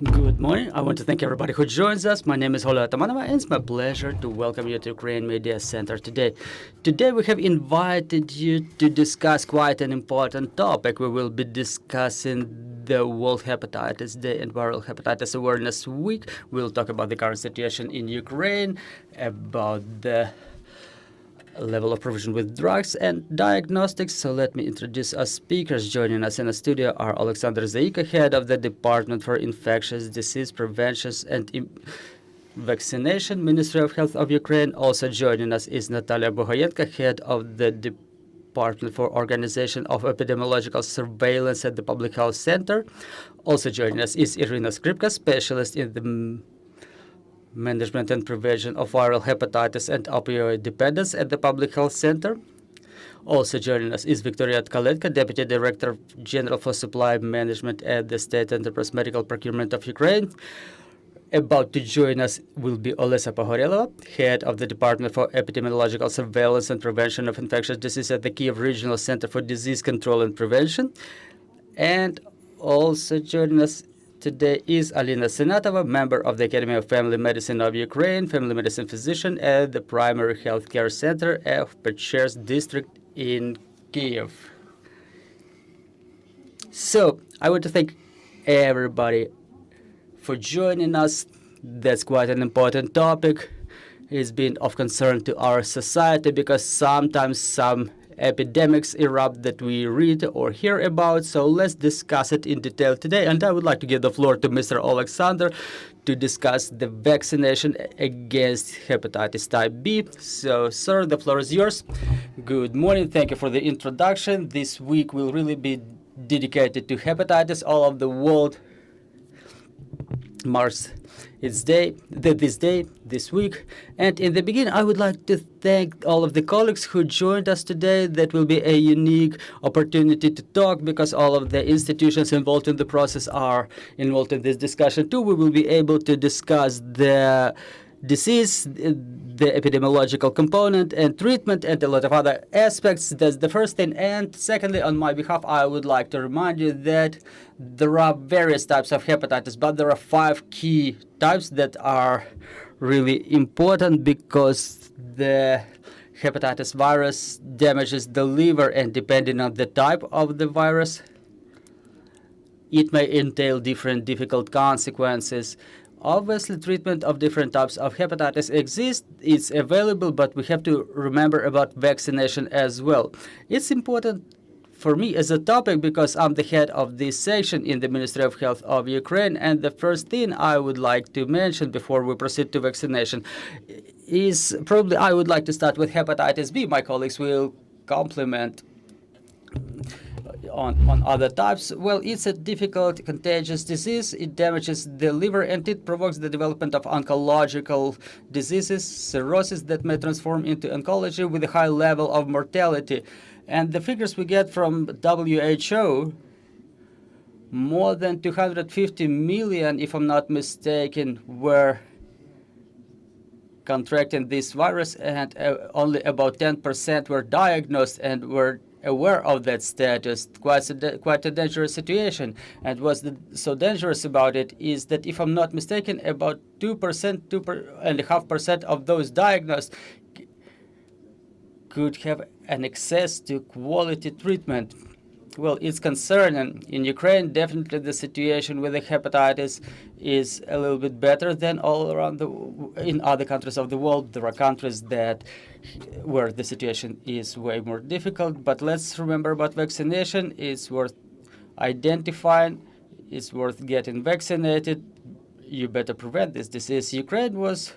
Good morning. I want to thank everybody who joins us. My name is Oleksandr, and it's my pleasure to welcome you to Ukraine Media Center today. Today we have invited you to discuss quite an important topic. We will be discussing the World Hepatitis Day and Viral Hepatitis Awareness Week. We'll talk about the current situation in Ukraine, about the level of provision with drugs and diagnostics. So let me introduce our speakers. Joining us in the studio are Oleksandr Zaika, head of the Department for Infectious Disease Prevention and Vaccination, Ministry of Health of Ukraine. Also joining us is Nataliia Buhaienko, head of the Department for Organization of Epidemiological Surveillance at the Public Health Center. Also joining us is Iryna Skrypka, specialist in the Management and Prevention of Viral Hepatitis and Opioid Dependence at the Public Health Center. Also joining us is Victoriia Tkalenko, Deputy Director General for Supply Management at the State Enterprise Medical Procurement of Ukraine. About to join us will be Olesia Pohorielova, Head of the Department for Epidemiological Surveillance and Prevention of Infectious Disease at the Kyiv Regional Center for Disease Control and Prevention. And also joining us today is Iryna, member of the Academy of Family Medicine of Ukraine, family medicine physician at the Primary Health Care Center of Procurement district in Kyiv. So I want to thank everybody for joining us. That's quite an important topic. It's been of concern to our society because sometimes some epidemics erupt that we read or hear about. So let's discuss it in detail today. And I would like to give the floor to Mr. Oleksandr to discuss the vaccination against hepatitis type B. So, sir, the floor is yours. Good morning. Thank you for the introduction. This week will really be dedicated to hepatitis. All of the world marks this week. And in the beginning, I would like to thank all of the colleagues who joined us today. That will be a unique opportunity to talk because all of the institutions involved in the process are involved in this discussion too. We will be able to discuss the disease, the epidemiological component and treatment, and a lot of other aspects. That's the first thing. And secondly, on my behalf, I would like to remind you that there are various types of hepatitis, but there are 5 key types that are really important because the hepatitis virus damages the liver, and depending on the type of the virus, it may entail different difficult consequences. Obviously, treatment of different types of hepatitis exists. It's available, but we have to remember about vaccination as well. It's important for me as a topic because I'm the head of this section in the Ministry of Health of Ukraine. And the first thing I would like to mention before we proceed to vaccination is probably I would like to start with hepatitis B. My colleagues will complement on other types. Well, it's a difficult contagious disease. It damages the liver and it provokes the development of oncological diseases, cirrhosis that may transform into oncology with a high level of mortality. And the figures we get from WHO, more than 250 million, if I'm not mistaken, were contracting this virus, and only about 10% were diagnosed and were aware of that status. Quite a dangerous situation. And what's so dangerous about it is that, if I'm not mistaken, about 2.5% of those diagnosed could have an access to quality treatment. Well, it's concerning. In Ukraine, definitely the situation with the hepatitis is a little bit better than all around in other countries of the world. There are countries where the situation is way more difficult. But let's remember about vaccination. It's worth identifying. It's worth getting vaccinated. You better prevent this disease. Ukraine was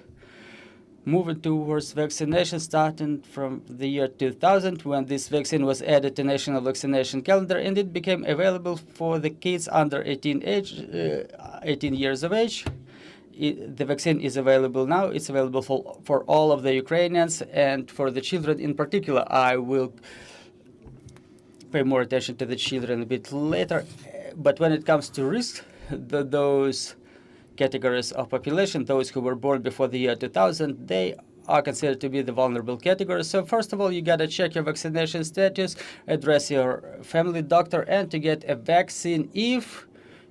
moving towards vaccination starting from the year 2000, when this vaccine was added to national vaccination calendar, and it became available for the kids under 18 years of age. The vaccine is available now. It's available for all of the Ukrainians, and for the children in particular. I will pay more attention to the children a bit later. But when it comes to risk, those categories of population, those who were born before the year 2000, they are considered to be the vulnerable categories. So first of all, you got to check your vaccination status, address your family doctor, and to get a vaccine if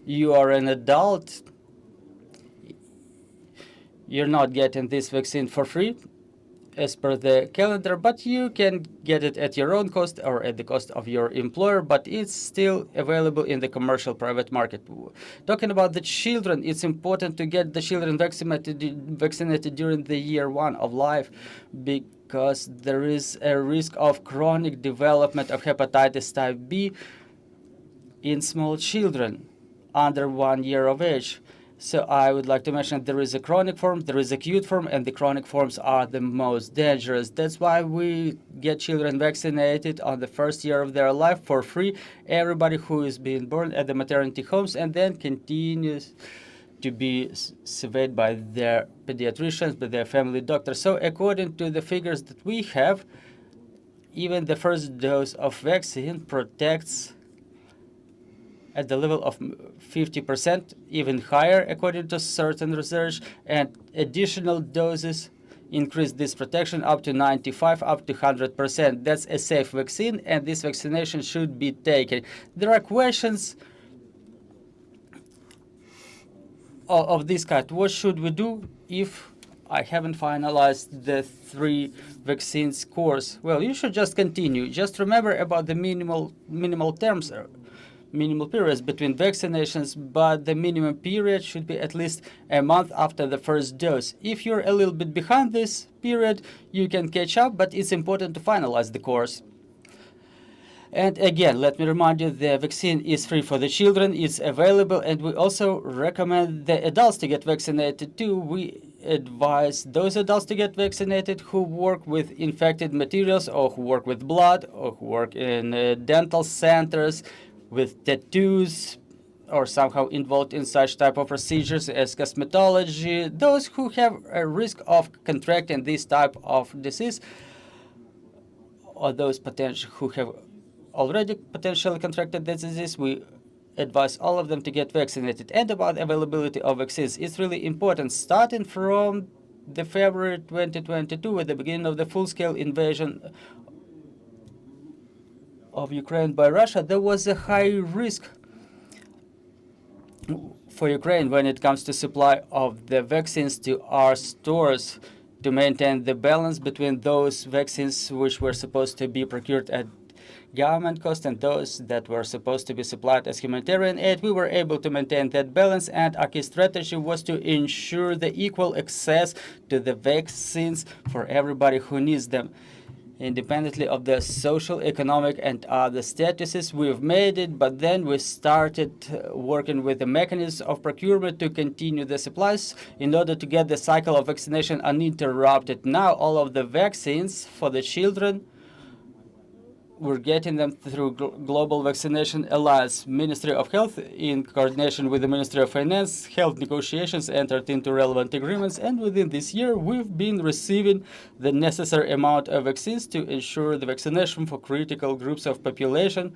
you are an adult You're not getting this vaccine for free as per the calendar, but you can get it at your own cost or at the cost of your employer, but it's still available in the commercial private market. Talking about the children, it's important to get the children vaccinated during the year 1 of life, because there is a risk of chronic development of hepatitis type B in small children under 1 year of age. So I would like to mention there is a chronic form, there is acute form, and the chronic forms are the most dangerous. That's why we get children vaccinated on the first year of their life for free. Everybody who is being born at the maternity homes and then continues to be surveyed by their pediatricians, by their family doctor. So according to the figures that we have, even the first dose of vaccine protects at the level of 50%, even higher according to certain research, and additional doses increase this protection up to 95, up to 100%. That's a safe vaccine, and this vaccination should be taken. There are questions of this kind. What should we do if I haven't finalized the 3 vaccines course? Well, you should just continue. Just remember about the minimal terms, minimal periods between vaccinations, but the minimum period should be at least a month after the first dose. If you're a little bit behind this period, you can catch up, but it's important to finalize the course. And again, let me remind you, the vaccine is free for the children, it's available, and we also recommend the adults to get vaccinated too. We advise those adults to get vaccinated who work with infected materials, or who work with blood, or who work in dental centers, with tattoos, or somehow involved in such type of procedures as cosmetology, those who have a risk of contracting this type of disease, or those who have already potentially contracted the disease, we advise all of them to get vaccinated. And about availability of vaccines, it's really important. Starting from the February 2022, at the beginning of the full-scale invasion of Ukraine by Russia, there was a high risk for Ukraine when it comes to supply of the vaccines to our stores, to maintain the balance between those vaccines which were supposed to be procured at government cost and those that were supposed to be supplied as humanitarian aid. We were able to maintain that balance, and our key strategy was to ensure the equal access to the vaccines for everybody who needs them, independently of their social, economic, and other statuses. We've made it, but then we started working with the mechanism of procurement to continue the supplies in order to get the cycle of vaccination uninterrupted. Now all of the vaccines for the children, we're getting them through Global Vaccination Alliance. Ministry of Health, in coordination with the Ministry of Finance, health negotiations entered into relevant agreements, and within this year we've been receiving the necessary amount of vaccines to ensure the vaccination for critical groups of population.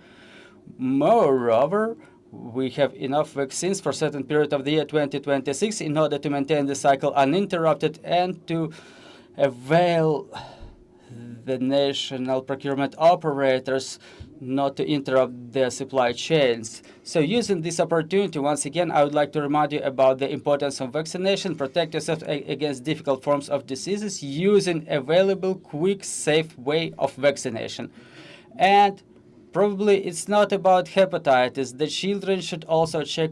Moreover, we have enough vaccines for a certain period of the year 2026 in order to maintain the cycle uninterrupted and to avail the national procurement operators not to interrupt their supply chains. So using this opportunity, once again, I would like to remind you about the importance of vaccination. Protect yourself against difficult forms of diseases using available, quick, safe way of vaccination. And probably it's not about hepatitis. The children should also check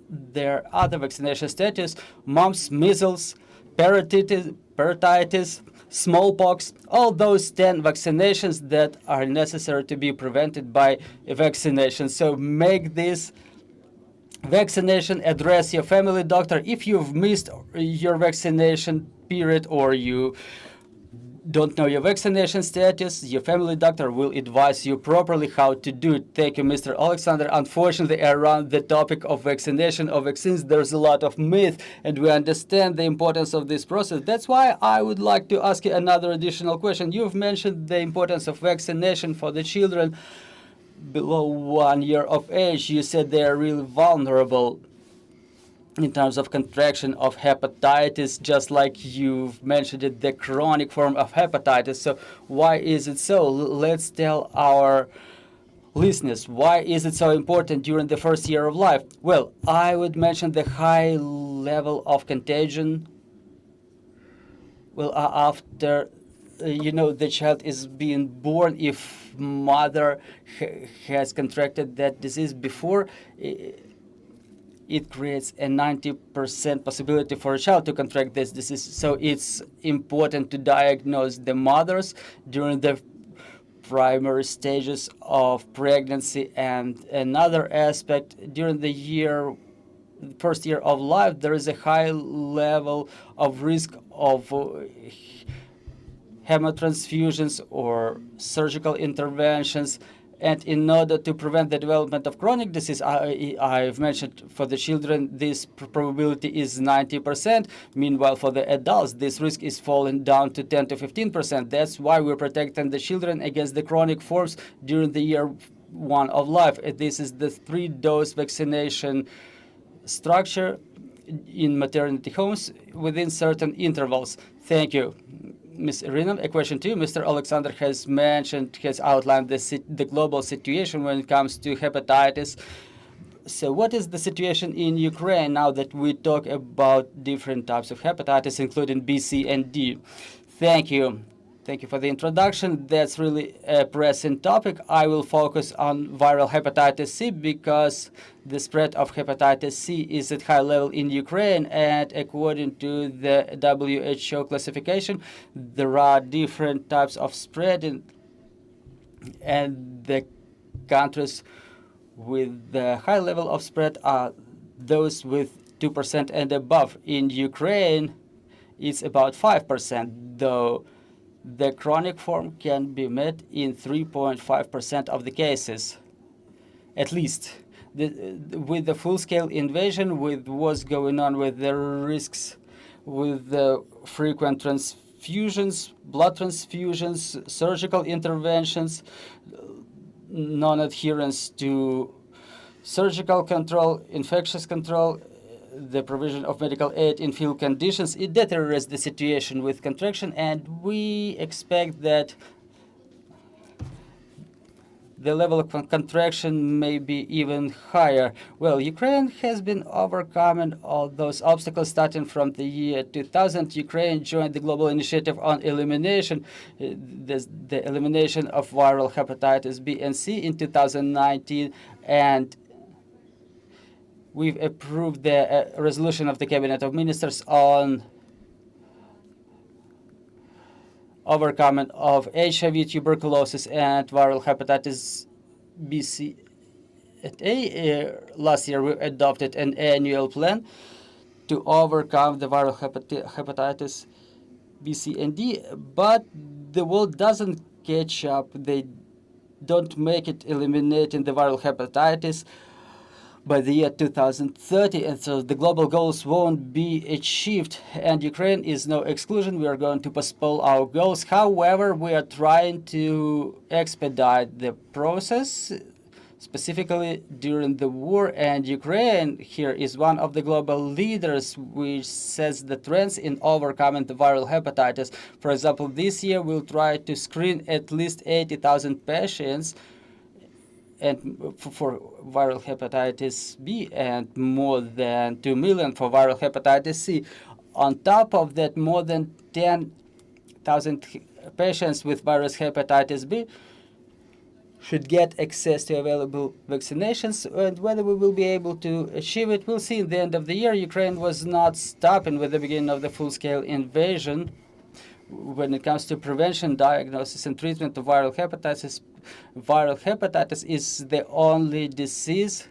their other vaccination status: mumps, measles, paratitis, smallpox, all those 10 vaccinations that are necessary to be prevented by vaccination. So make this vaccination, address your family doctor. If you've missed your vaccination period or you don't know your vaccination status, your family doctor will advise you properly how to do it. Thank you, Mr. Oleksandr. Unfortunately, around the topic of vaccination, of vaccines, there's a lot of myth, and we understand the importance of this process. That's why I would like to ask you another additional question. You've mentioned the importance of vaccination for the children below 1 year of age. You said they are really vulnerable in terms of contraction of hepatitis, just like you've mentioned it, the chronic form of hepatitis. So why is it so? Let's tell our listeners, why is it so important during the first year of life? Well, I would mention the high level of contagion well, after the child is being born, if mother has contracted that disease before, it creates a 90% possibility for a child to contract this disease. So it's important to diagnose the mothers during the primary stages of pregnancy. And another aspect, during the first year of life, there is a high level of risk of hemotransfusions or surgical interventions. And in order to prevent the development of chronic disease, I've mentioned for the children this probability is 90%. Meanwhile, for the adults, this risk is falling down to 10 to 15%. That's why we're protecting the children against the chronic forms during the year 1 of life. This is the 3-dose vaccination structure in maternity homes within certain intervals. Thank you. Ms. Iryna, a question to you. Mr. Oleksandr has outlined the global situation when it comes to hepatitis. So what is the situation in Ukraine now that we talk about different types of hepatitis, including B, C, and D? Thank you. Thank you for the introduction. That's really a pressing topic. I will focus on viral hepatitis C because the spread of hepatitis C is at high level in Ukraine, and according to the WHO classification, there are different types of spread, and the countries with the high level of spread are those with 2% and above. In Ukraine, it's about 5%, though the chronic form can be met in 3.5% of the cases, at least. With the full-scale invasion, with what's going on with the risks, with the frequent transfusions, blood transfusions, surgical interventions, non-adherence to surgical control, infectious control, the provision of medical aid in field conditions, it deteriorates the situation with contraction, and we expect that the level of contraction may be even higher. Well, Ukraine has been overcoming all those obstacles starting from the year 2000. Ukraine joined the global initiative on elimination, the elimination of viral hepatitis B and C in 2019, and we've approved the resolution of the Cabinet of Ministers on overcoming of HIV, tuberculosis, and viral hepatitis B, C, and A. Last year, we adopted an annual plan to overcome the viral hepatitis B, C, and D, but the world doesn't catch up. They don't make it eliminating the viral hepatitis by the year 2030, and so the global goals won't be achieved, and Ukraine is no exclusion. We are going to postpone our goals. However, we are trying to expedite the process, specifically during the war, and Ukraine here is one of the global leaders which sets the trends in overcoming the viral hepatitis. For example, this year we'll try to screen at least 80,000 patients and for viral hepatitis B, and more than 2 million for viral hepatitis C. On top of that, more than 10,000 patients with virus hepatitis B should get access to available vaccinations, and whether we will be able to achieve it, we'll see at the end of the year. Ukraine was not stopping with the beginning of the full-scale invasion. When it comes to prevention, diagnosis, and treatment of viral hepatitis is the only disease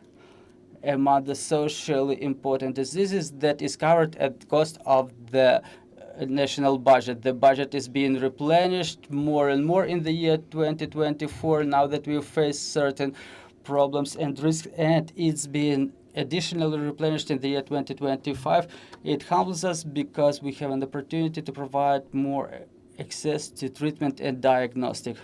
among the socially important diseases that is covered at the cost of the national budget. The budget is being replenished more and more in the year 2024, now that we face certain problems and risks, and it's being additionally replenished in the year 2025. It humbles us because we have an opportunity to provide more access to treatment and diagnostic.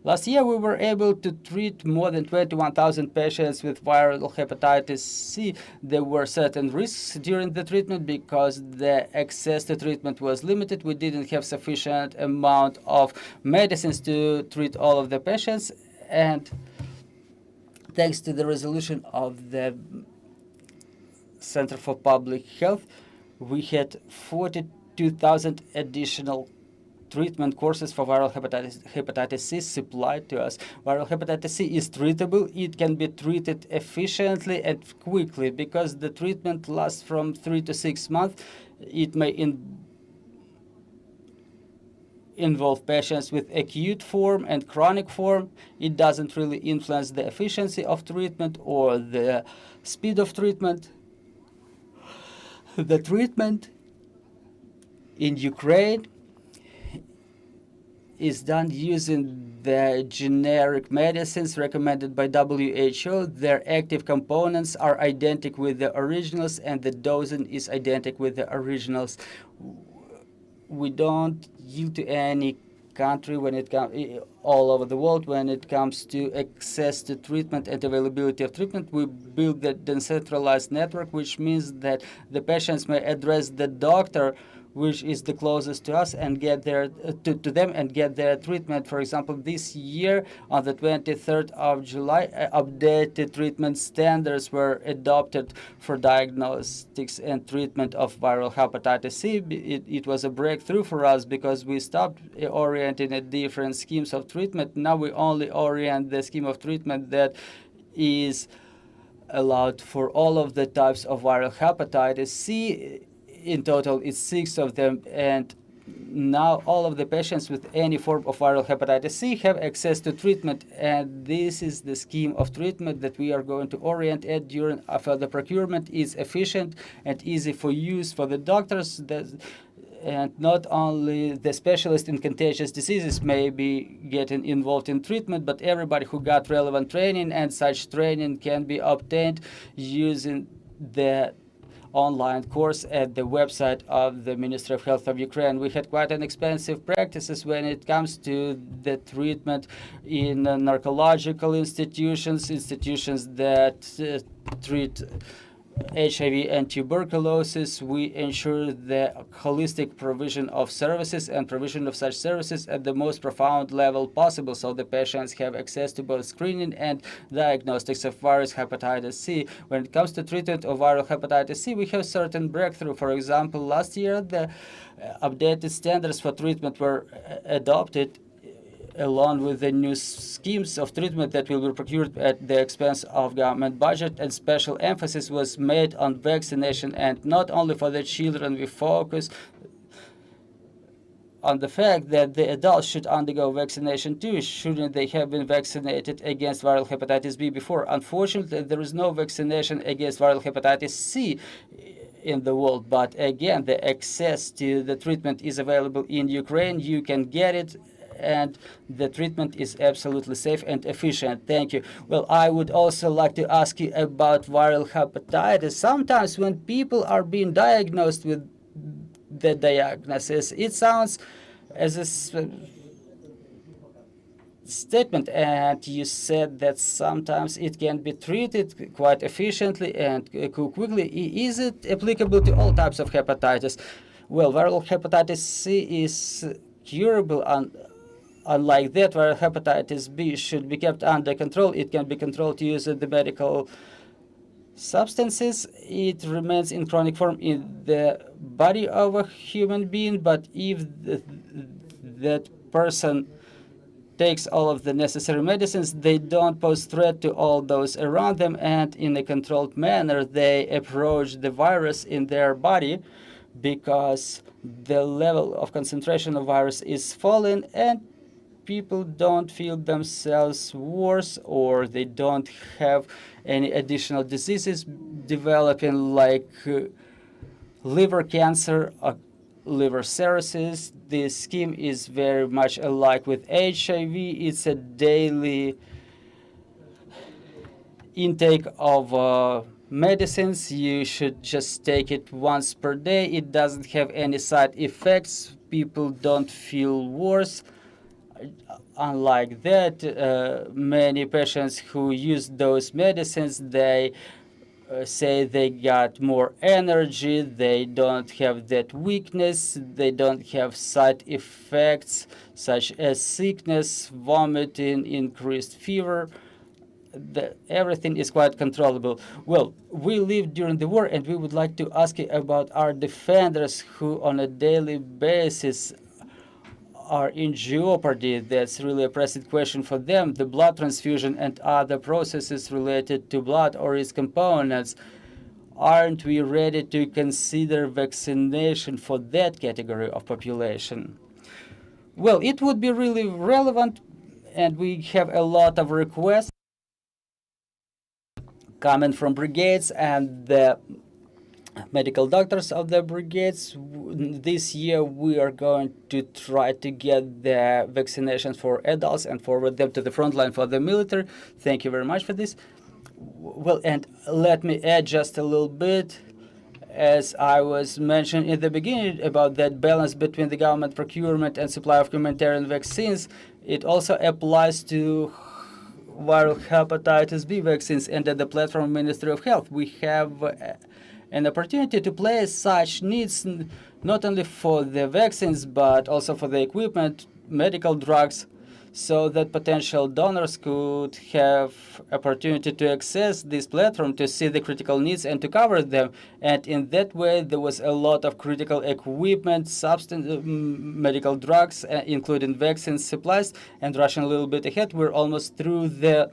Last year, we were able to treat more than 21,000 patients with viral hepatitis C. There were certain risks during the treatment because the access to treatment was limited. We didn't have sufficient amount of medicines to treat all of the patients, and thanks to the resolution of the Center for Public Health, we had 42,000 additional treatment courses for viral hepatitis C supplied to us. Viral hepatitis C is treatable. It can be treated efficiently and quickly because the treatment lasts from 3 to 6 months. It may involve patients with acute form and chronic form. It doesn't really influence the efficiency of treatment or the speed of treatment. The treatment in Ukraine is done using the generic medicines recommended by WHO. Their active components are identical with the originals, and the dosing is identical with the originals. We don't yield to any country when it comes all over the world when it comes to access to treatment and availability of treatment. We build the decentralized network, which means that the patients may address the doctor which is the closest to us and get their to them and get their treatment. For example, this year on the 23rd of July, updated treatment standards were adopted for diagnostics and treatment of viral hepatitis C. It was a breakthrough for us because we stopped orienting at different schemes of treatment. Now we only orient the scheme of treatment that is allowed for all of the types of viral hepatitis C. In total, it's 6 of them, and now all of the patients with any form of viral hepatitis C have access to treatment, and this is the scheme of treatment that we are going to orient at during further procurement. Is efficient and easy for use for the doctors, and not only the specialists in contagious diseases may be getting involved in treatment, but everybody who got relevant training, and such training can be obtained using the online course at the website of the Ministry of Health of Ukraine. We had quite an expensive practices when it comes to the treatment in narcological institutions that treat HIV and tuberculosis. We ensure the holistic provision of services and provision of such services at the most profound level possible, so the patients have access to both screening and diagnostics of virus hepatitis C. When it comes to treatment of viral hepatitis C, we have certain breakthrough. For example, last year the updated standards for treatment were adopted along with the new schemes of treatment that will be procured at the expense of government budget, and special emphasis was made on vaccination, and not only for the children. We focus on the fact that the adults should undergo vaccination too. Shouldn't they have been vaccinated against viral hepatitis B before? Unfortunately, there is no vaccination against viral hepatitis C in the world, but again, the access to the treatment is available in Ukraine. You can get it, and the treatment is absolutely safe and efficient. Thank you. Well, I would also like to ask you about viral hepatitis. Sometimes when people are being diagnosed with the diagnosis, it sounds as a statement, and you said that sometimes it can be treated quite efficiently and quickly. Is it applicable to all types of hepatitis? Well, viral hepatitis C is curable, unlike that, where hepatitis B should be kept under control. It can be controlled using the medical substances. It remains in chronic form in the body of a human being, but if that person takes all of the necessary medicines, they don't pose threat to all those around them, and in a controlled manner they approach the virus in their body because the level of concentration of virus is falling, and people don't feel themselves worse, or they don't have any additional diseases developing, like liver cancer or liver cirrhosis. This scheme is very much alike with HIV. It's a daily intake of medicines. You should just take it once per day. It doesn't have any side effects. People don't feel worse. Unlike that, many patients who use those medicines, they say they got more energy, they don't have that weakness, they don't have side effects such as sickness, vomiting, increased fever. everything is quite controllable. Well, we lived during the war, and we would like to ask you about our defenders who on a daily basis are in jeopardy. That's really a pressing question for them. The blood transfusion and other processes related to blood or its components. Aren't we ready to consider vaccination for that category of population? Well, it would be really relevant, and we have a lot of requests coming from brigades and the medical doctors of the brigades. This year we are going to try to get the vaccinations for adults and forward them to the front line for the military. Thank you very much for this. Well, and let me add just a little bit, as I was mentioning in the beginning about that balance between the government procurement and supply of humanitarian vaccines. It also applies to viral hepatitis B vaccines, and at the platform Ministry of Health we have an opportunity to place such needs not only for the vaccines but also for the equipment, medical drugs, so that potential donors could have opportunity to access this platform to see the critical needs and to cover them. And in that way, there was a lot of critical equipment, medical drugs, including vaccines, supplies, and rushing a little bit ahead. We're almost through the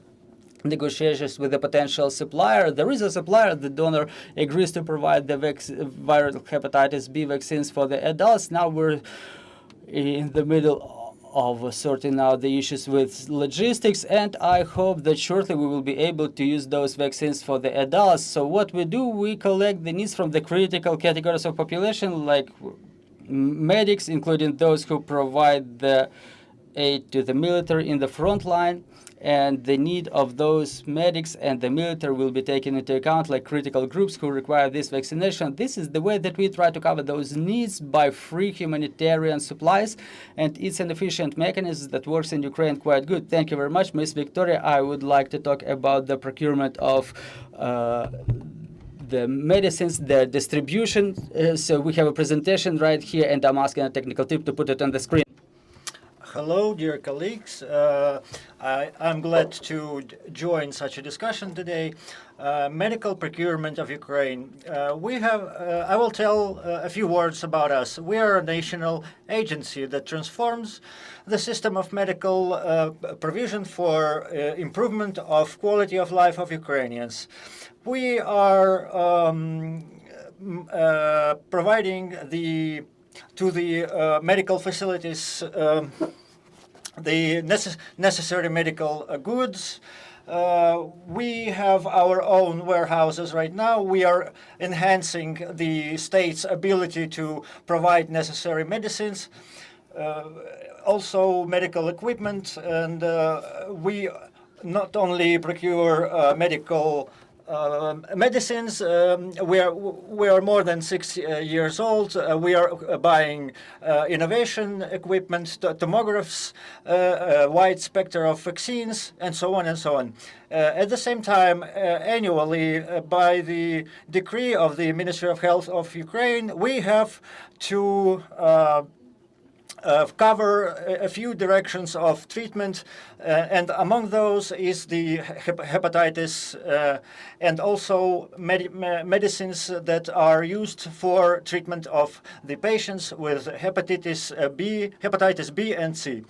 negotiations with the potential supplier. There is a supplier. The donor agrees to provide the viral hepatitis B vaccines for the adults. Now we're in the middle of sorting out the issues with logistics, and I hope that shortly we will be able to use those vaccines for the adults. So what we do, we collect the needs from the critical categories of population, like medics, including those who provide the aid to the military in the front line, and the need of those medics and the military will be taken into account, like critical groups who require this vaccination. This is the way that we try to cover those needs by free humanitarian supplies, and it's an efficient mechanism that works in Ukraine quite good. Thank you very much, Ms. Victoriia. I would like to talk about the procurement of the medicines, the distribution. So we have a presentation right here, and I'm asking a technical tip to put it on the screen. Hello, dear colleagues. I'm glad to join such a discussion today. Medical procurement of Ukraine. I will tell a few words about us. We are a national agency that transforms the system of medical provision for improvement of quality of life of Ukrainians. We are providing to the medical facilities the necessary medical goods. We have our own warehouses right now. We are enhancing the state's ability to provide necessary medicines, also medical equipment, and we not only procure medical medicines. We are more than 6 years old. We are buying innovation equipment, tomographs, a wide spectrum of vaccines, and so on and so on. At the same time, annually, by the decree of the Ministry of Health of Ukraine, we have to cover a few directions of treatment, and among those is the hepatitis and also medicines that are used for treatment of the patients with hepatitis B and C.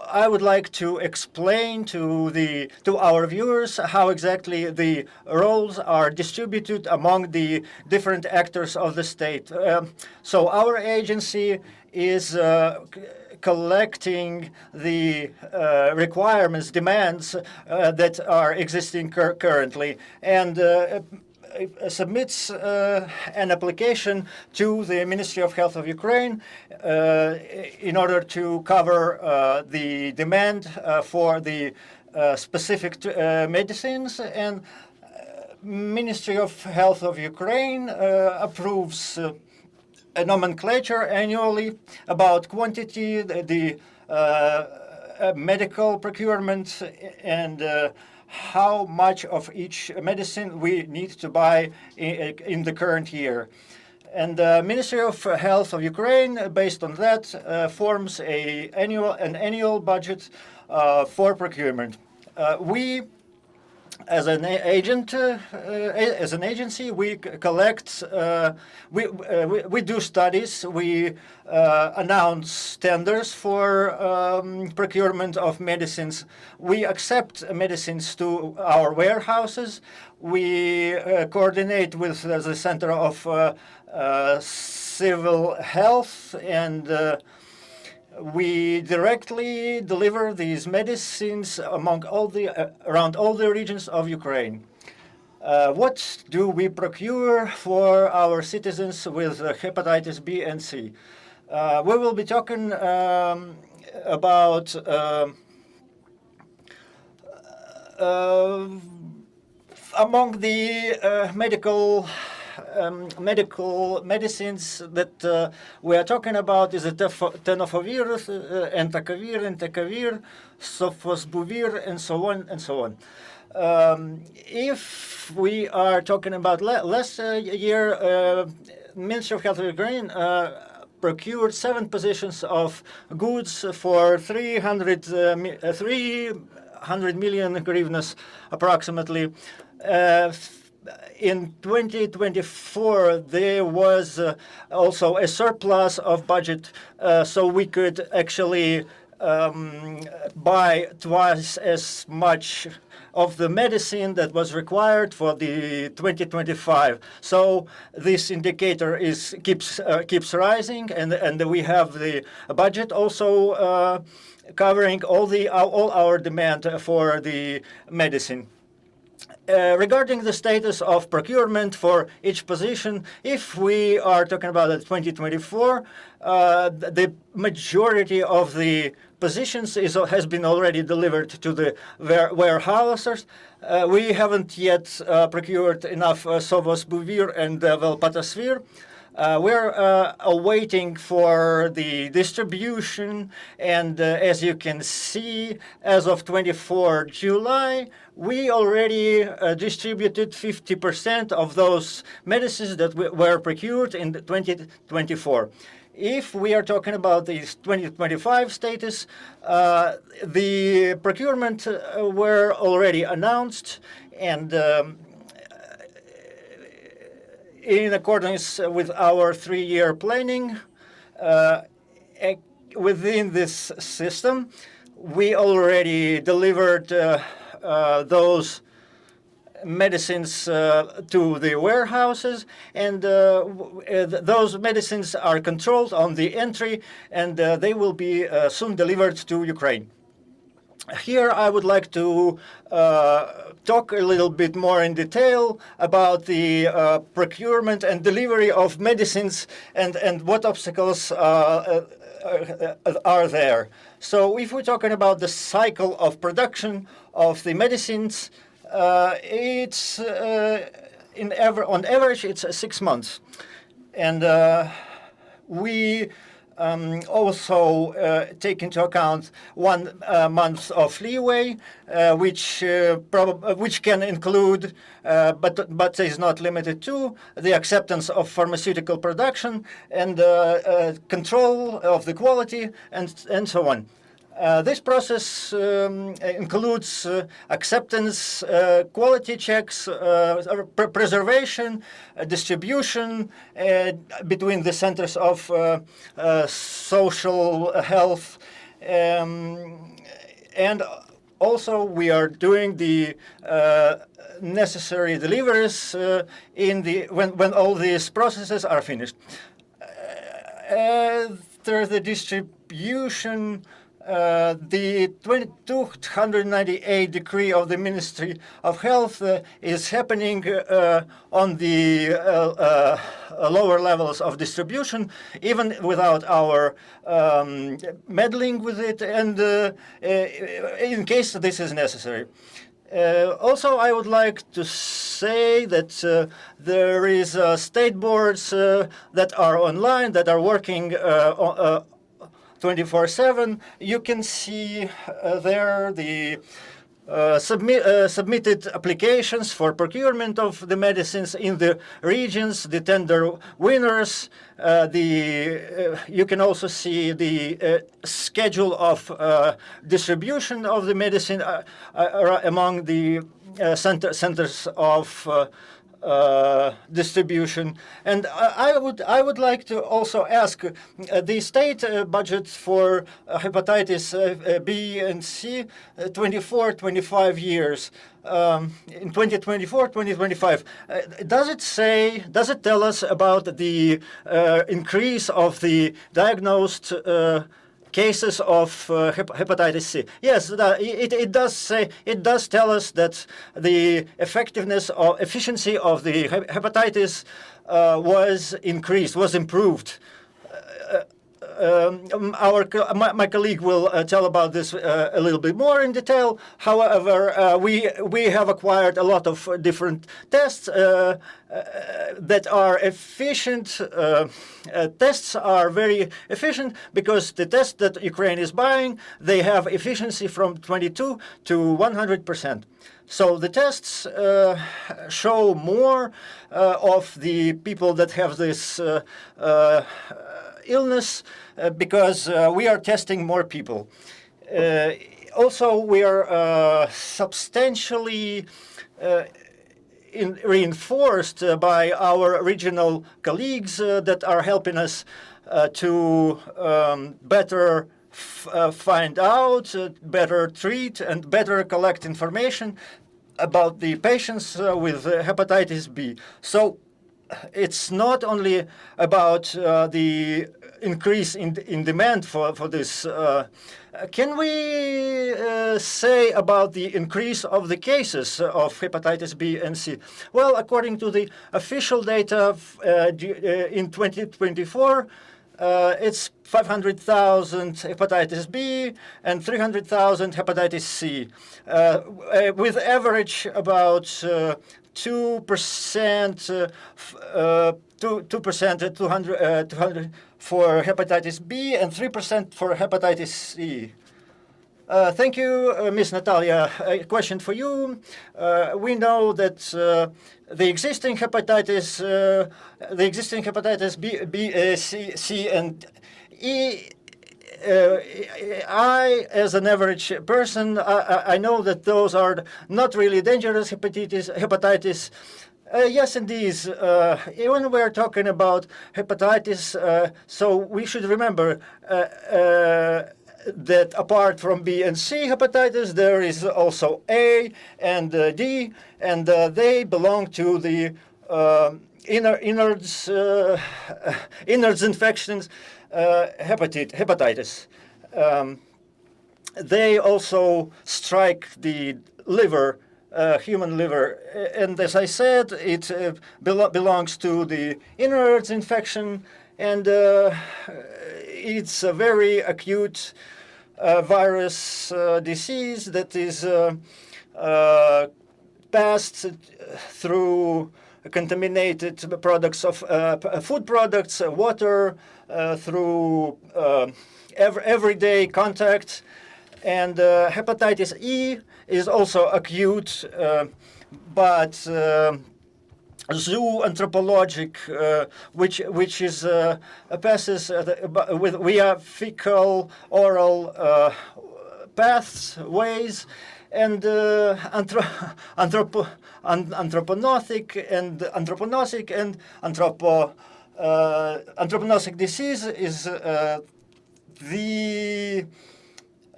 I would like to explain to our viewers how exactly the roles are distributed among the different actors of the state. So our agency is collecting the requirements, demands that are existing currently, and submits an application to the Ministry of Health of Ukraine in order to cover the demand for the specific medicines, and Ministry of Health of Ukraine approves a nomenclature annually about quantity, the medical procurement, and how much of each medicine we need to buy in the current year. And the Ministry of Health of Ukraine, based on that, forms an annual budget for procurement. We, as an agency, we collect, we do studies, we announce tenders for procurement of medicines. We accept medicines to our warehouses. We coordinate with the Center of Civil Health, and we directly deliver these medicines among all the around all the regions of Ukraine. What do we procure for our citizens with hepatitis B and C? We will be talking about among the medical medicines that we are talking about is tenofovir, entecavir, sofosbuvir, and so on and so on. If we are talking about last year, Ministry of Health of Ukraine procured 7 positions of goods for 300 million hryvnias approximately. In 2024, there was also a surplus of budget, so we could actually buy twice as much of the medicine that was required for the 2025. So this indicator keeps rising, and we have the budget also covering all our demand for the medicine. Regarding the status of procurement for each position, if we are talking about 2024, the majority of the positions has been already delivered to the warehouses. We haven't yet procured enough sofosbuvir and velpatasvir. We're awaiting for the distribution, and as you can see, as of 24 July, we already distributed 50% of those medicines that were procured in 2024. If we are talking about the 2025 status, the procurement were already announced, and in accordance with our 3-year planning, within this system, we already delivered those medicines to the warehouses, and those medicines are controlled on the entry, and they will be soon delivered to Ukraine. Here I would like to talk a little bit more in detail about the procurement and delivery of medicines and what obstacles are there. So if we're talking about the cycle of production of the medicines, it's on average it's 6 months, and we also take into account 1 month of leeway, which can include, but is not limited to, the acceptance of pharmaceutical production and control of the quality and so on. This process includes acceptance, quality checks, preservation, distribution between the centers of social health, and also we are doing the necessary deliveries when all these processes are finished. After the distribution, the 298 decree of the Ministry of Health is happening on the lower levels of distribution, even without our meddling with it, and in case this is necessary. Also, I would like to say that there is state boards that are online, that are working 24/7. You can see there the submitted applications for procurement of the medicines in the regions, the tender winners. You can also see the schedule of distribution of the medicine among the centers of distribution. And I would like to also ask the state budget for hepatitis B and C 24-25 years. In 2024-2025, does it tell us about the increase of the diagnosed cases of hepatitis C? Yes, it does tell us that the efficiency of the hepatitis was increased, was improved. My colleague will tell about this a little bit more in detail. However, we have acquired a lot of different tests that are efficient. Tests are very efficient because the tests that Ukraine is buying, they have efficiency from 22 to 100%. So the tests show more of the people that have this illness because we are testing more people. Also, we are substantially reinforced by our regional colleagues that are helping us to better find out, better treat, and better collect information about the patients with hepatitis B. So it's not only about the increase in demand for this. Can we say about the increase of the cases of hepatitis B and C? Well, according to the official data in 2024, it's 500,000 hepatitis B and 300,000 hepatitis C, with average about 2%, 200 for hepatitis B and 3% for hepatitis C. Thank you, Ms. Nataliia. A question for you. We know that the existing hepatitis B, C, and E. I, as an average person, I know that those are not really dangerous hepatitis. Yes, indeed. When we're talking about hepatitis, so we should remember that apart from B and C hepatitis, there is also A and D, and they belong to the innards infections, hepatitis. They also strike the liver, human liver, and as I said, it belongs to the innards infection, and it's a very acute virus disease that is passed through contaminated products of food products, water, through everyday contact. And hepatitis E is also acute, but zooanthropologic, which is passes via fecal oral pathways, and anthropogenic and anthropogenic disease is the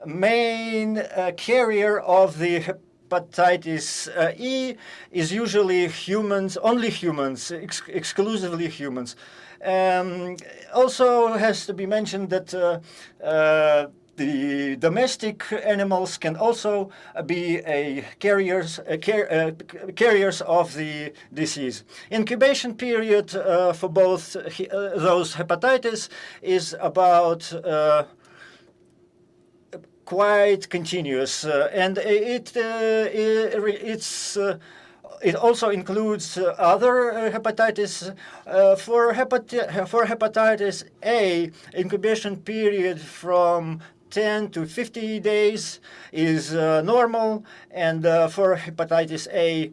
main carrier of the hepatitis E is usually humans, only humans, exclusively humans. Also has to be mentioned that the domestic animals can also be carriers of the disease. Incubation period for both those hepatitis is about quite continuous, and it also includes other hepatitis. For hepatitis A, incubation period from 10 to 50 days is normal, and for hepatitis A,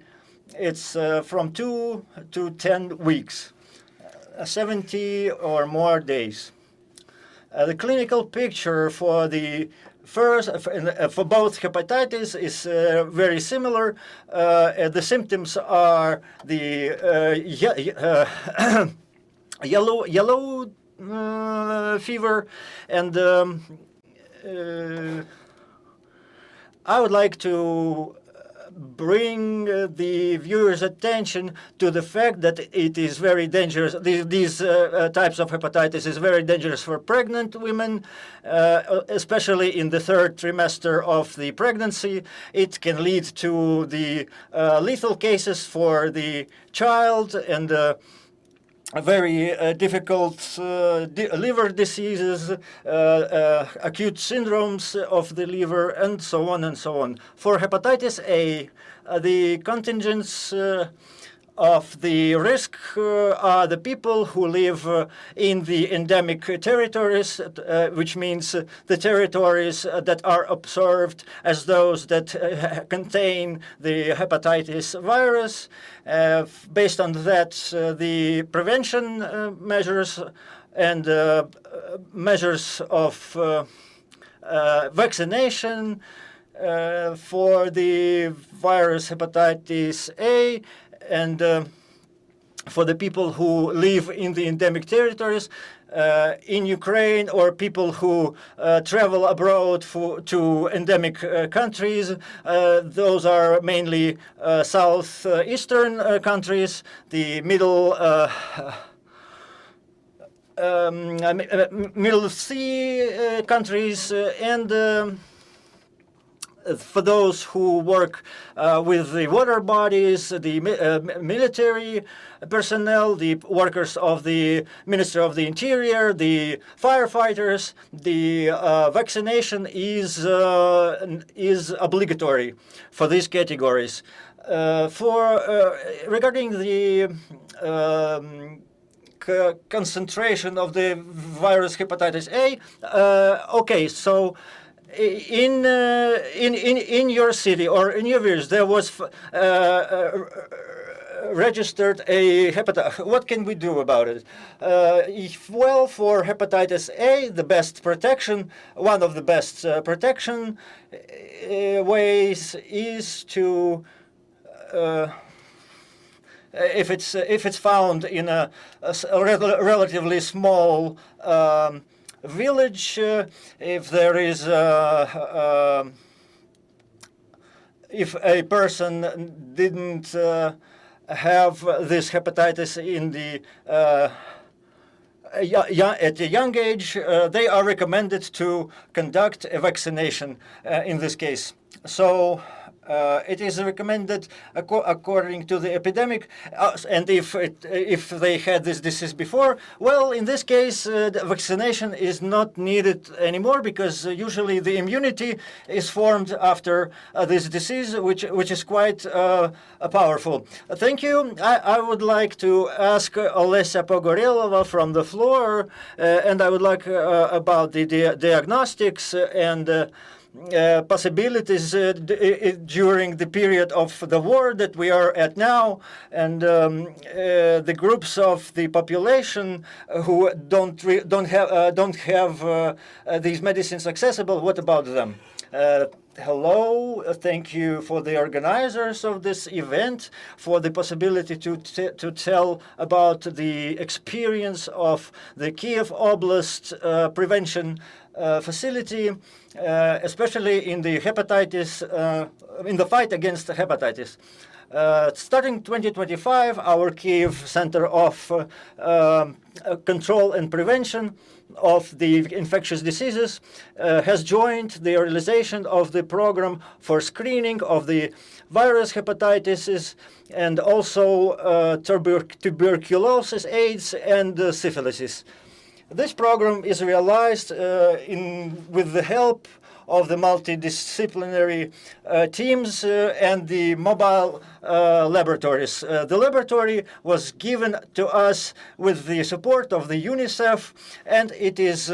it's from 2 to 10 weeks, 70 or more days. The clinical picture for the for both hepatitis is very similar. The symptoms are the yellow fever, and I would like to bring the viewers' attention to the fact that it is very dangerous. These types of hepatitis is very dangerous for pregnant women, especially in the third trimester of the pregnancy. It can lead to the lethal cases for the child and very difficult liver diseases, acute syndromes of the liver, and so on and so on. For hepatitis A, the contingents of the risk are the people who live in the endemic territories, which means the territories that are observed as those that contain the hepatitis virus. Based on that, the prevention measures and measures of vaccination for the virus hepatitis A, and for the people who live in the endemic territories in Ukraine, or people who travel abroad to endemic countries. Those are mainly southeastern countries, the Middle Sea countries, and for those who work with the water bodies, the military personnel, the workers of the Ministry of the Interior, the firefighters, the vaccination is obligatory for these categories. Regarding the concentration of the virus hepatitis A, okay, so in your city or in your village there was registered a hepatitis. What can we do about it? Well, for hepatitis A, the best protection, one of the best protection ways is to if it's found in a relatively small village, if there is if a person didn't have this hepatitis in the at a young age, they are recommended to conduct a vaccination in this case. So it is recommended according to the epidemic, and if they had this disease before, well, in this case, the vaccination is not needed anymore, because usually the immunity is formed after this disease, which is quite powerful. Thank you. I would like to ask Olesia Pohorielova from the floor, and I would like about the diagnostics and possibilities during the period of the war that we are at now, and the groups of the population who don't have these medicines accessible. What about them? Hello, thank you for the organizers of this event for the possibility to tell about the experience of the Kyiv Oblast prevention facility, especially in the hepatitis, in the fight against hepatitis. Starting 2025, our Kyiv Center of Control and Prevention of the Infectious Diseases has joined the realization of the program for screening of the virus hepatitis and also tuberculosis, AIDS, and syphilis. This program is realized with the help of the multidisciplinary teams and the mobile laboratories. The laboratory was given to us with the support of the UNICEF, and it is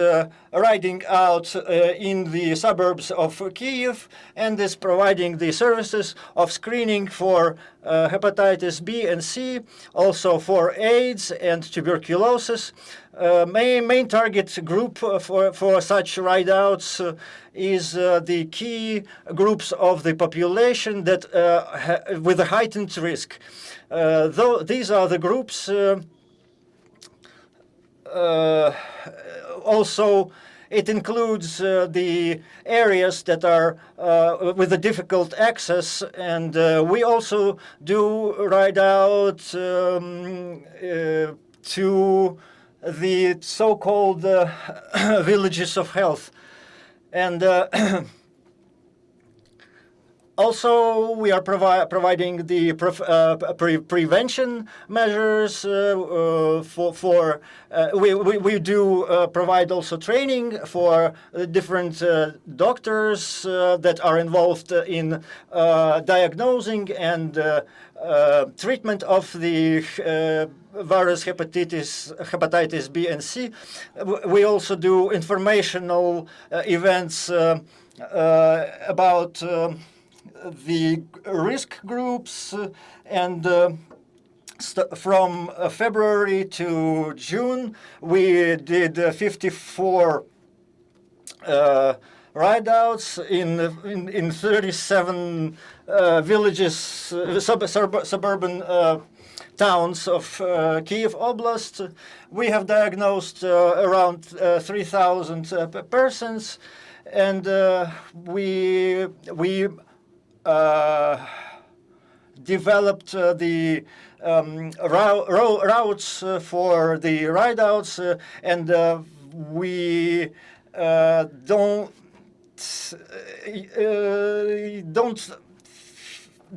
riding out in the suburbs of Kyiv and is providing the services of screening for hepatitis B and C, also for AIDS and tuberculosis. Main target group for such ride-outs is the key groups of the population that with a heightened risk. Though these are the groups also it includes the areas that are with a difficult access, and we also do ride out to the so-called villages of health. And also, we are providing the prevention measures we do provide also training for different doctors that are involved in diagnosing and treatment of the virus hepatitis B and C. We also do informational events about the risk groups, and from February to June we did 54 ride-outs in 37 villages, suburban towns of Kyiv Oblast. We have diagnosed around 3,000 persons, and we developed the routes for the ride-outs, and we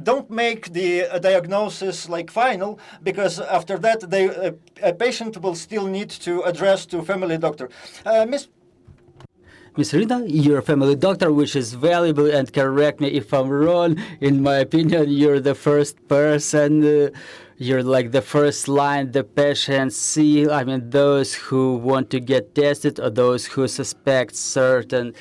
don't make the diagnosis like final, because after that a patient will still need to address to family doctor. Miss Iryna, you're a family doctor, which is valuable, and correct me if I'm wrong. In my opinion, you're the first person, you're like the first line the patients see. I mean, those who want to get tested or those who suspect certain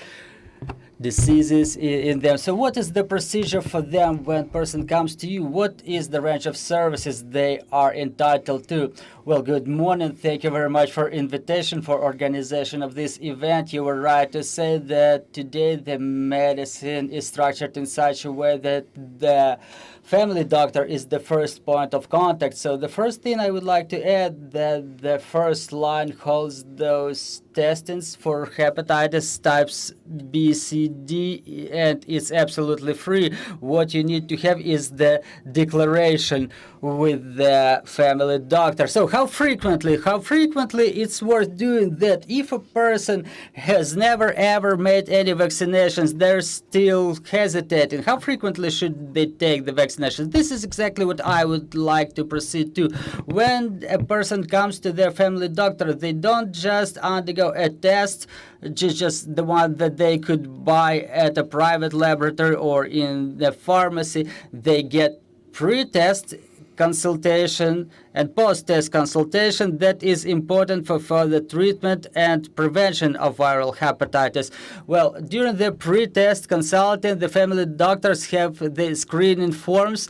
diseases in them. So what is the procedure for them when person comes to you? What is the range of services they are entitled to? Well, good morning. Thank you very much for invitation, for organization of this event. You were right to say that today the medicine is structured in such a way that the family doctor is the first point of contact. So the first thing I would like to add, that the first line holds those testings for hepatitis types B, C, D, and it's absolutely free. What you need to have is the declaration with the family doctor. So how frequently it's worth doing that? If a person has never ever made any vaccinations, they're still hesitating, how frequently should they take the vaccination? This is exactly what I would like to proceed to. When a person comes to their family doctor, they don't just undergo a test, just the one that they could buy at a private laboratory or in the pharmacy. They get pre-test consultation and post-test consultation that is important for further treatment and prevention of viral hepatitis. Well, during the pre-test consulting, the family doctors have the screening forms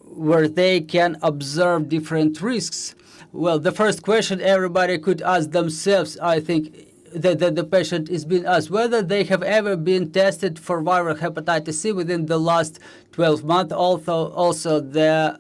where they can observe different risks. Well, the first question everybody could ask themselves, I think, that the patient is being asked whether they have ever been tested for viral hepatitis C within the last 12 months. Also the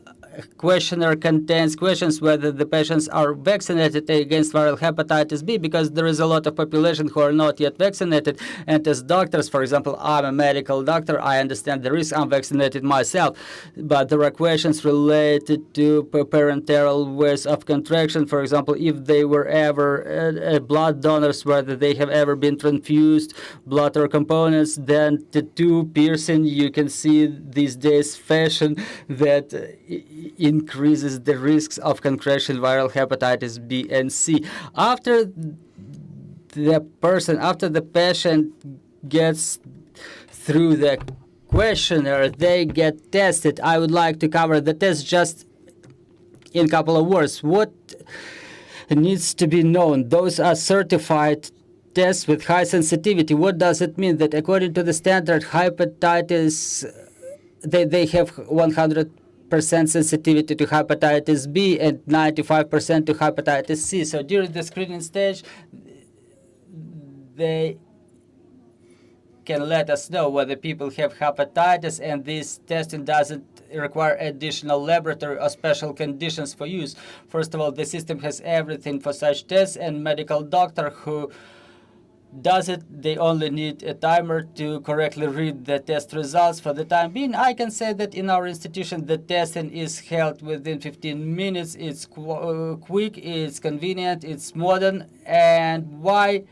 questionnaire contains questions whether the patients are vaccinated against viral hepatitis B, because there is a lot of population who are not yet vaccinated. And as doctors, for example, I'm a medical doctor, I understand the risk, I'm vaccinated myself. But there are questions related to parenteral ways of contraction, for example, if they were ever blood donors, whether they have ever been transfused blood or components. Then tattoo piercing, you can see these days fashion that increases the risks of contraction viral hepatitis B and C. After the patient gets through the questionnaire, they get tested. I would like to cover the test just in a couple of words. What needs to be known? Those are certified tests with high sensitivity. What does it mean? That according to the standard hepatitis, they have 100% sensitivity to hepatitis B and 95% to hepatitis C. So during the screening stage, they can let us know whether people have hepatitis, and this testing doesn't require additional laboratory or special conditions for use. First of all, the system has everything for such tests, and medical doctor who does it, they only need a timer to correctly read the test results. For the time being, I can say that in our institution, the testing is held within 15 minutes. It's quick, it's convenient, it's modern. And why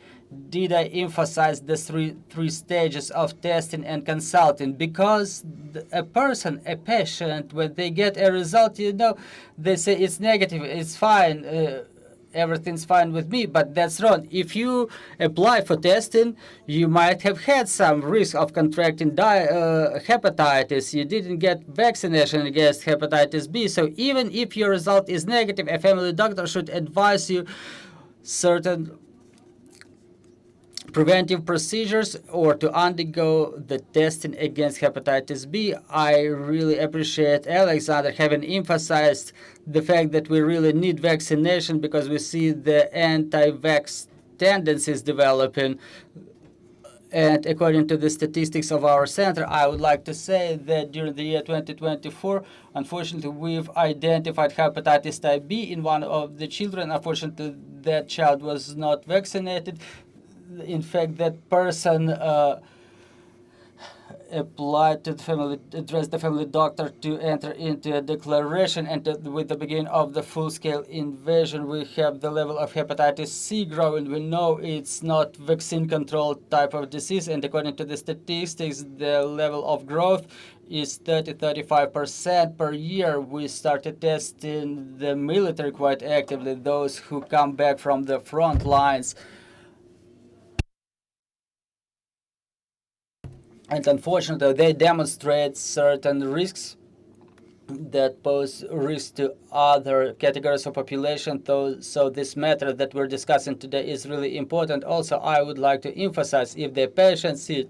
did I emphasize the three stages of testing and consulting? Because a patient, when they get a result, they say it's negative, it's fine, everything's fine with me, but that's wrong. If you apply for testing, you might have had some risk of contracting hepatitis. You didn't get vaccination against hepatitis B. So even if your result is negative, a family doctor should advise you certain preventive procedures or to undergo the testing against hepatitis B. I really appreciate Oleksandr having emphasized the fact that we really need vaccination, because we see the anti-vax tendencies developing. And according to the statistics of our center, I would like to say that during the year 2024, unfortunately, we've identified hepatitis type B in one of the children. Unfortunately, that child was not vaccinated. In fact, that person applied to the family, addressed the family doctor to enter into a declaration, and with the beginning of the full-scale invasion, we have the level of hepatitis C growing. We know it's not vaccine-controlled type of disease, and according to the statistics, the level of growth is 30-35% per year. We started testing the military quite actively, those who come back from the front lines. And unfortunately, they demonstrate certain risks that pose risk to other categories of population. So this matter that we're discussing today is really important. Also, I would like to emphasize, if the patient sees,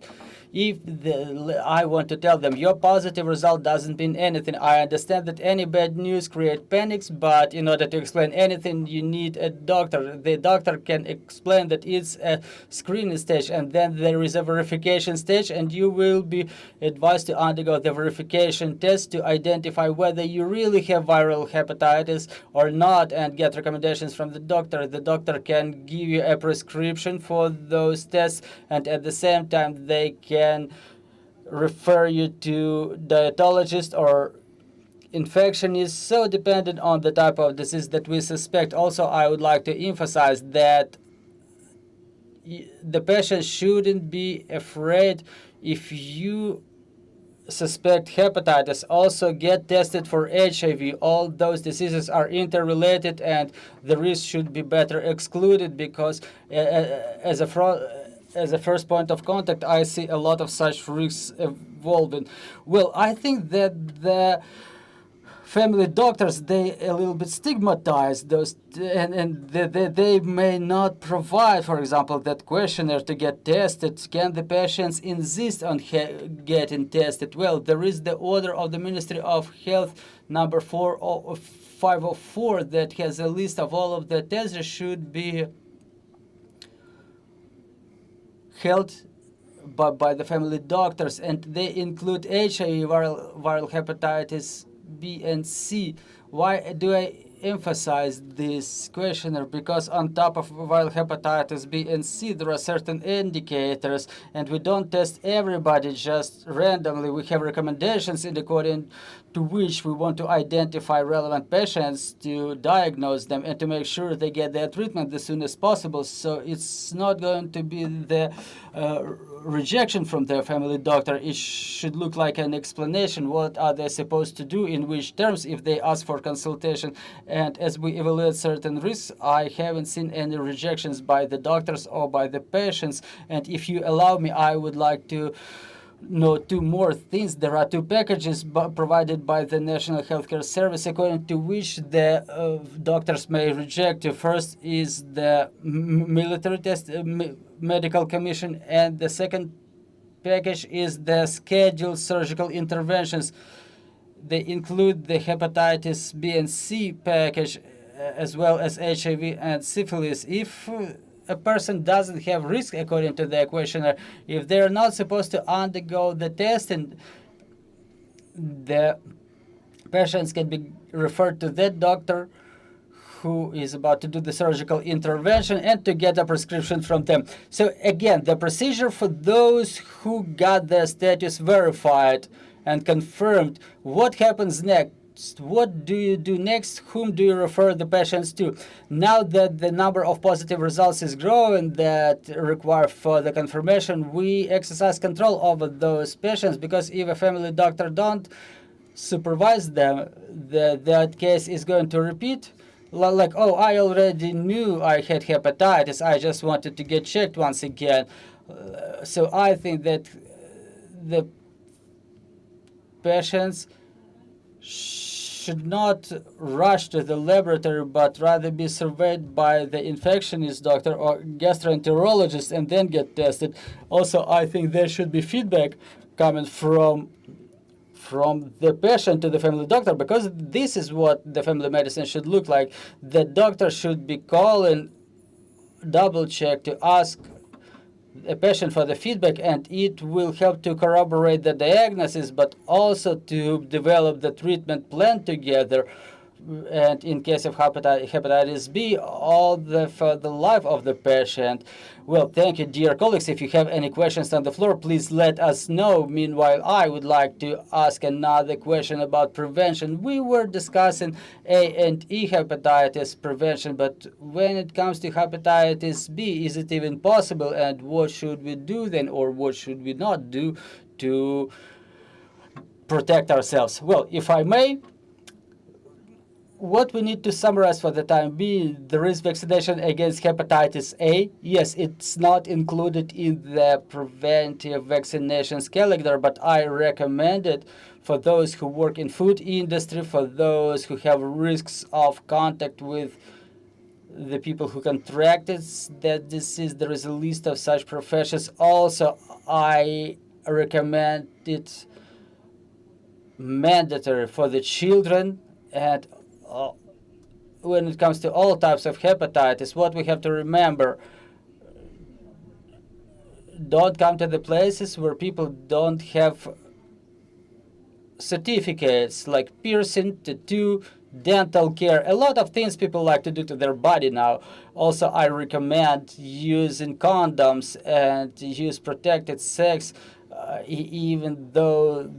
I want to tell them, your positive result doesn't mean anything. I understand that any bad news creates panics, but in order to explain anything, you need a doctor. The doctor can explain that it's a screening stage, and then there is a verification stage, and you will be advised to undergo the verification test to identify whether you really have viral hepatitis or not, and get recommendations from the doctor. The doctor can give you a prescription for those tests, and at the same time, they can refer you to dietologist or infection is so dependent on the type of disease that we suspect. Also, I would like to emphasize that the patient shouldn't be afraid. If you suspect hepatitis, also get tested for HIV. All those diseases are interrelated, and the risk should be better excluded, because as a first point of contact, I see a lot of such risks evolving. Well, I think that the family doctors, they a little bit stigmatize those, and they may not provide, for example, that questionnaire to get tested. Can the patients insist on getting tested? Well, there is the order of the Ministry of Health number 504 that has a list of all of the tests that should be held by the family doctors, and they include HIV, viral hepatitis B and C. Why do I emphasize this questionnaire? Because on top of viral hepatitis B and C, there are certain indicators, and we don't test everybody just randomly. We have recommendations in according to which we want to identify relevant patients, to diagnose them, and to make sure they get their treatment as soon as possible. So it's not going to be the rejection from their family doctor. It should look like an explanation. What are they supposed to do, in which terms, if they ask for consultation. And as we evaluate certain risks, I haven't seen any rejections by the doctors or by the patients. And if you allow me, I would like to know two more things. There are two packages provided by the National Healthcare Service, according to which the doctors may reject. First is the military test medical commission, and the second package is the scheduled surgical interventions. They include the hepatitis B and C package, as well as HIV and syphilis. If a person doesn't have risk according to the questionnaire, if they're not supposed to undergo the testing, the patients can be referred to that doctor who is about to do the surgical intervention and to get a prescription from them. So again, the procedure for those who got their status verified and confirmed, what happens next? What do you do next? Whom do you refer the patients to? Now that the number of positive results is growing that require further confirmation, we exercise control over those patients, because if a family doctor don't supervise them, that case is going to repeat. Like, oh, I already knew I had hepatitis, I just wanted to get checked once again. So I think that the patients should not rush to the laboratory, but rather be surveyed by the infectionist doctor or gastroenterologist and then get tested. Also, I think there should be feedback coming from the patient to the family doctor, because this is what the family medicine should look like. The doctor should be calling, double check to ask a patient for the feedback, and it will help to corroborate the diagnosis, but also to develop the treatment plan together. And in case of hepatitis B, all for the life of the patient. Well, thank you, dear colleagues. If you have any questions on the floor, please let us know. Meanwhile, I would like to ask another question about prevention. We were discussing A and E hepatitis prevention, but when it comes to hepatitis B, is it even possible? And what should we do then, or what should we not do to protect ourselves? Well, if I may, what we need to summarize for the time being, there is vaccination against hepatitis A. Yes, it's not included in the preventive vaccinations calendar, but I recommend it for those who work in food industry, for those who have risks of contact with the people who contracted that disease. There is a list of such professions. Also, I recommend it mandatory for the children. And when it comes to all types of hepatitis, what we have to remember, don't come to the places where people don't have certificates, like piercing, tattoo, dental care, a lot of things people like to do to their body now. Also, I recommend using condoms and use protected sex, even though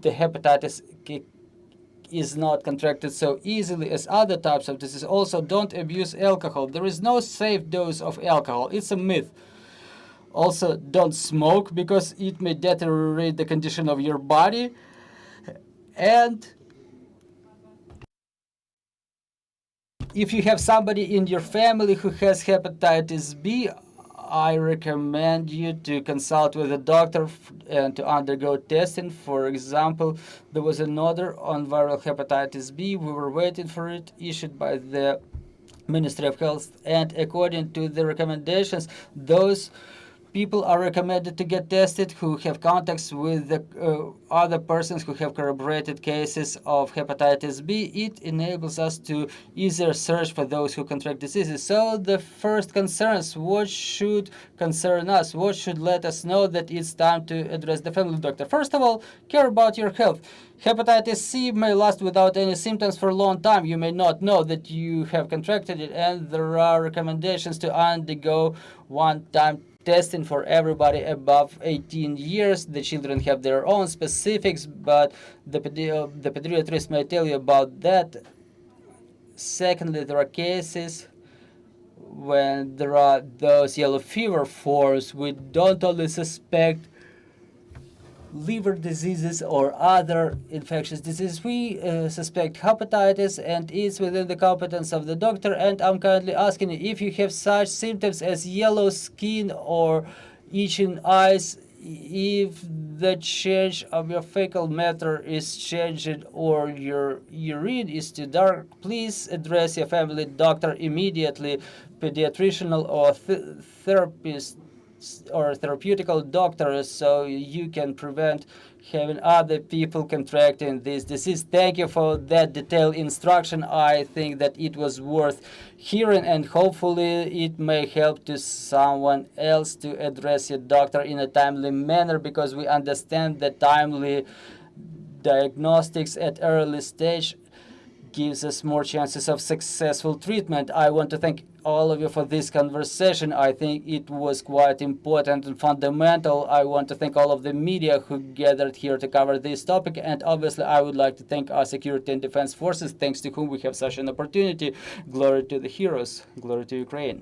the hepatitis is not contracted so easily as other types of disease. Also, don't abuse alcohol. There is no safe dose of alcohol. It's a myth. Also, don't smoke, because it may deteriorate the condition of your body. And if you have somebody in your family who has hepatitis B, I recommend you to consult with a doctor and to undergo testing. For example, there was an order on viral hepatitis B. We were waiting for it, issued by the Ministry of Health. And according to the recommendations, those people are recommended to get tested who have contacts with the other persons who have corroborated cases of hepatitis B. It enables us to easier search for those who contract diseases. So the first concerns, what should concern us? What should let us know that it's time to address the family doctor? First of all, care about your health. Hepatitis C may last without any symptoms for a long time. You may not know that you have contracted it, and there are recommendations to undergo one-time testing for everybody above 18 years. The children have their own specifics, but the pediatrician may tell you about that. Secondly, there are cases when there are those yellow fever forms. We don't only suspect liver diseases or other infectious diseases. We suspect hepatitis, and it's within the competence of the doctor. And I'm kindly asking you, if you have such symptoms as yellow skin or itching eyes, if the change of your fecal matter is changed or your urine is too dark, please address your family doctor immediately, pediatrician or therapist or therapeutical doctors, so you can prevent having other people contracting this disease. Thank you for that detailed instruction. I think that it was worth hearing, and hopefully it may help to someone else to address your doctor in a timely manner, because we understand that timely diagnostics at early stage gives us more chances of successful treatment. I want to thank all of you for this conversation. I think it was quite important and fundamental. I want to thank all of the media who gathered here to cover this topic, and obviously I would like to thank our security and defense forces, thanks to whom we have such an opportunity. Glory to the heroes. Glory to Ukraine.